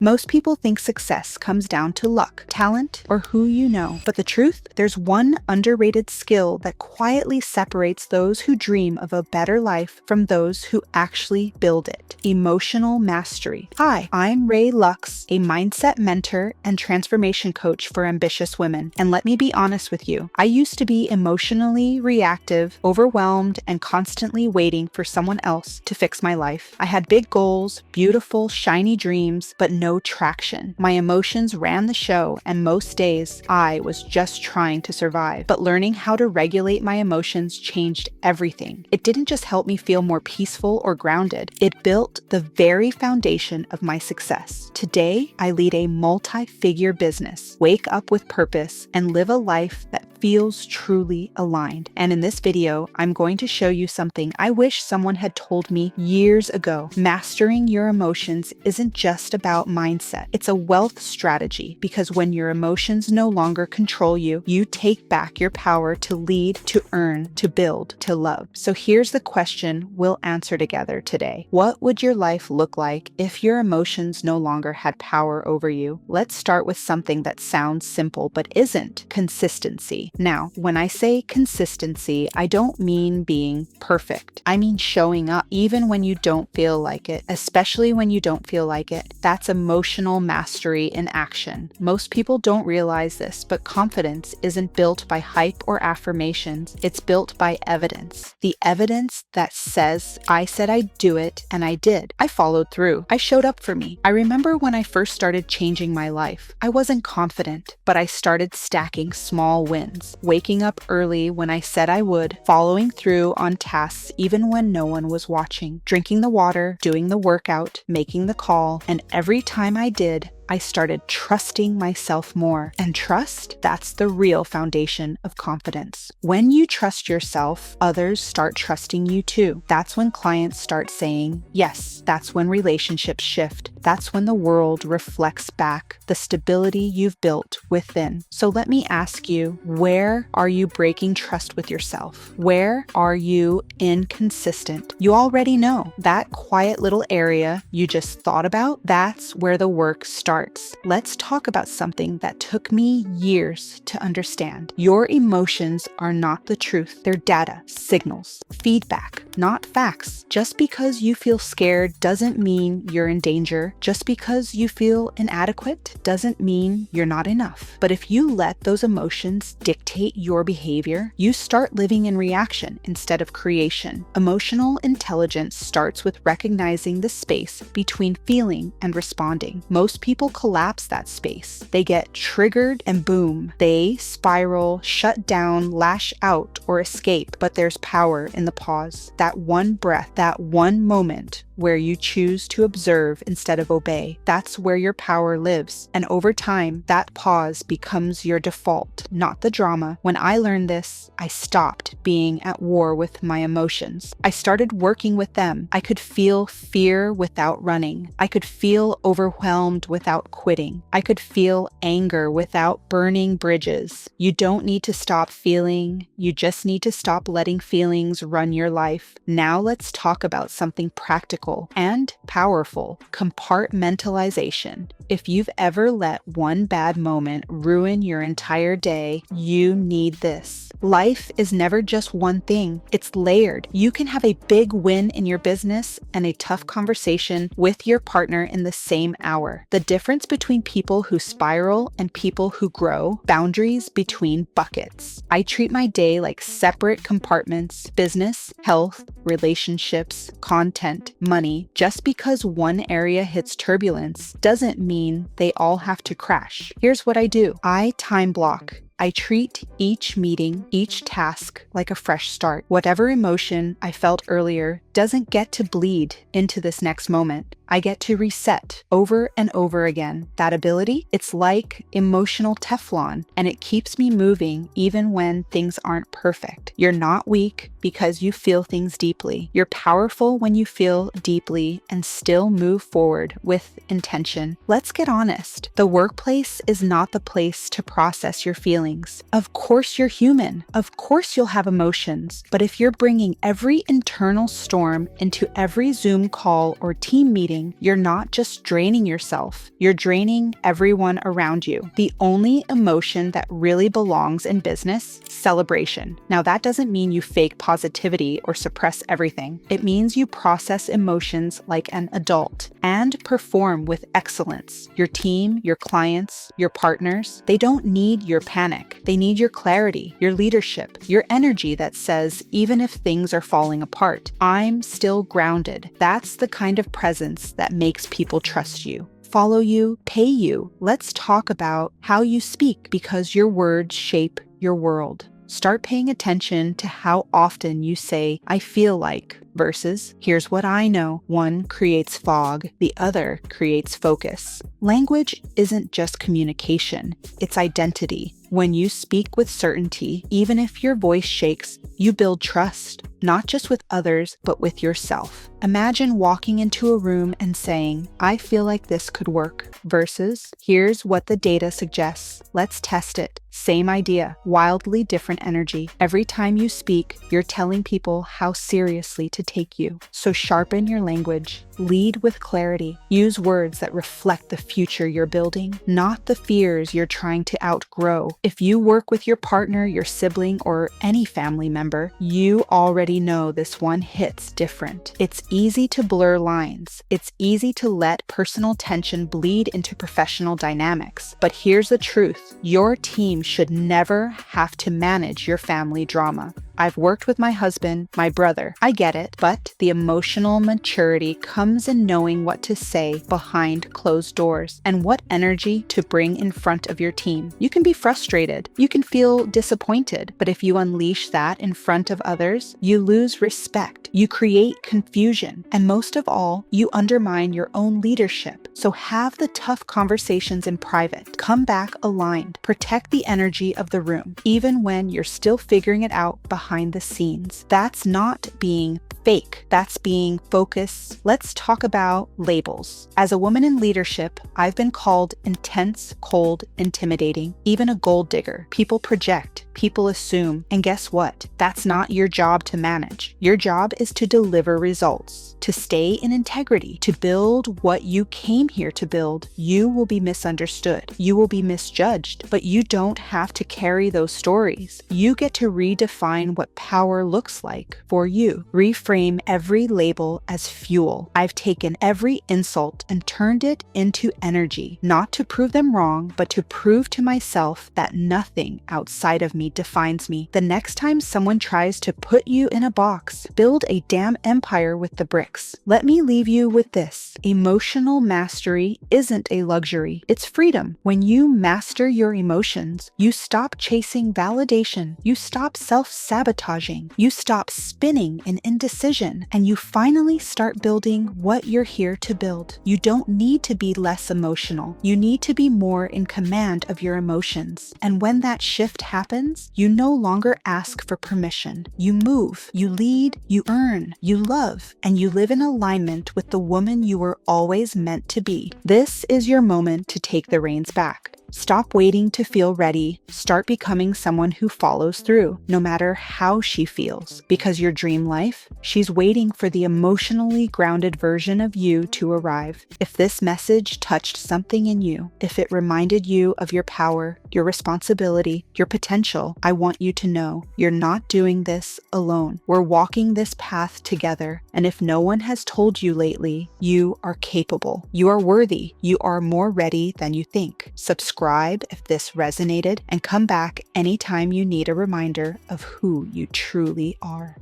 Most people think success comes down to luck, talent, or who you know. But the truth, there's one underrated skill that quietly separates those who dream of a better life from those who actually build it: emotional mastery. Hi, I'm Rae Lux, a mindset mentor and transformation coach for ambitious women. And let me be honest with you, I used to be emotionally reactive, overwhelmed, and constantly waiting for someone else to fix my life. I had big goals, beautiful, shiny dreams, but no traction. My emotions ran the show, and most days I was just trying to survive. But learning how to regulate my emotions changed everything. It didn't just help me feel more peaceful or grounded, it built the very foundation of my success. Today, I lead a multi-figure business, wake up with purpose, and live a life that feels truly aligned. And in this video, I'm going to show you something I wish someone had told me years ago. Mastering your emotions isn't just about mindset. It's a wealth strategy, because when your emotions no longer control you, you take back your power to lead, to earn, to build, to love. So here's the question we'll answer together today. What would your life look like if your emotions no longer had power over you? Let's start with something that sounds simple but isn't: consistency. Now, when I say consistency, I don't mean being perfect. I mean showing up even when you don't feel like it, especially when you don't feel like it. That's emotional mastery in action. Most people don't realize this, but confidence isn't built by hype or affirmations. It's built by evidence. The evidence that says, I said I'd do it, and I did. I followed through. I showed up for me. I remember when I first started changing my life. I wasn't confident, but I started stacking small wins. Waking up early when I said I would, following through on tasks even when no one was watching, drinking the water, doing the workout, making the call, and every time I did, I started trusting myself more. And trust, that's the real foundation of confidence. When you trust yourself, others start trusting you too. That's when clients start saying yes. That's when relationships shift. That's when the world reflects back the stability you've built within. So let me ask you, where are you breaking trust with yourself? Where are you inconsistent? You already know that quiet little area you just thought about. That's where the work starts. Let's talk about something that took me years to understand. Your emotions are not the truth. They're data, signals, feedback, not facts. Just because you feel scared doesn't mean you're in danger. Just because you feel inadequate doesn't mean you're not enough. But if you let those emotions dictate your behavior, you start living in reaction instead of creation. Emotional intelligence starts with recognizing the space between feeling and responding. Most people collapse that space. They get triggered and boom, they spiral, shut down, lash out, or escape. But there's power in the pause. That one breath, that one moment where you choose to observe instead of obey. That's where your power lives. And over time, that pause becomes your default, not the drama. When I learned this, I stopped being at war with my emotions. I started working with them. I could feel fear without running. I could feel overwhelmed without quitting. I could feel anger without burning bridges. You don't need to stop feeling. You just need to stop letting feelings run your life. Now let's talk about something practical and powerful: compartmentalization. If you've ever let one bad moment ruin your entire day, you need this. Life is never just one thing. It's layered. You can have a big win in your business and a tough conversation with your partner in the same hour. The difference between people who spiral and people who grow: boundaries between buckets. I treat my day like separate compartments: business, health, relationships, content, money. Just because one area hits turbulence doesn't mean they all have to crash. Here's what I do. I time block. I treat each meeting, each task like a fresh start. Whatever emotion I felt earlier doesn't get to bleed into this next moment. I get to reset over and over again. That ability, it's like emotional Teflon, and it keeps me moving even when things aren't perfect. You're not weak because you feel things deeply. You're powerful when you feel deeply and still move forward with intention. Let's get honest. The workplace is not the place to process your feelings. Of course you're human. Of course you'll have emotions. But if you're bringing every internal storm transform into every Zoom call or team meeting, you're not just draining yourself, you're draining everyone around you. The only emotion that really belongs in business: celebration. Now, that doesn't mean you fake positivity or suppress everything. It means you process emotions like an adult and perform with excellence. Your team, your clients, your partners, they don't need your panic. They need your clarity, your leadership, your energy that says, even if things are falling apart, I'm still grounded. That's the kind of presence that makes people trust you, follow you, pay you. Let's talk about how you speak, because your words shape your world. Start paying attention to how often you say, I feel like, versus, here's what I know. One creates fog, the other creates focus. Language isn't just communication, it's identity. When you speak with certainty, even if your voice shakes, you build trust, not just with others, but with yourself. Imagine walking into a room and saying, I feel like this could work, versus, here's what the data suggests. Let's test it. Same idea, wildly different energy. Every time you speak, you're telling people how seriously to take you. So sharpen your language. Lead with clarity. Use words that reflect the future you're building, not the fears you're trying to outgrow. If you work with your partner, your sibling, or any family member, you already know this one hits different. It's easy to blur lines. It's easy to let personal tension bleed into professional dynamics. But here's the truth. Your team should never have to manage your family drama. I've worked with my husband, my brother. I get it, but the emotional maturity comes in knowing what to say behind closed doors and what energy to bring in front of your team. You can be frustrated, you can feel disappointed, but if you unleash that in front of others, you lose respect, you create confusion, and most of all, you undermine your own leadership. So have the tough conversations in private. Come back aligned. Protect the energy of the room, even when you're still figuring it out behind the scenes. That's not being fake. That's being focused. Let's talk about labels. As a woman in leadership, I've been called intense, cold, intimidating, even a gold digger. People project, people assume, and guess what? That's not your job to manage. Your job is to deliver results, to stay in integrity, to build what you came here to build. You will be misunderstood. You will be misjudged, but you don't have to carry those stories. You get to redefine what power looks like for you. Reframe every label as fuel. I've taken every insult and turned it into energy, not to prove them wrong, but to prove to myself that nothing outside of me defines me. The next time someone tries to put you in a box, build a damn empire with the bricks. Let me leave you with this. Emotional mastery isn't a luxury, it's freedom. When you master your emotions, you stop chasing validation, you stop self-sabotaging, you stop spinning in indecision, and you finally start building what you're here to build. You don't need to be less emotional. You need to be more in command of your emotions. And when that shift happens, you no longer ask for permission. You move, you lead, you earn, you love, and you live in alignment with the woman you were always meant to be. This is your moment to take the reins back. Stop waiting to feel ready. Start becoming someone who follows through, no matter how she feels. Because your dream life, she's waiting for the emotionally grounded version of you to arrive. If this message touched something in you, if it reminded you of your power, your responsibility, your potential, I want you to know you're not doing this alone. We're walking this path together. And if no one has told you lately, you are capable. You are worthy. You are more ready than you think. Subscribe if this resonated, and come back anytime you need a reminder of who you truly are.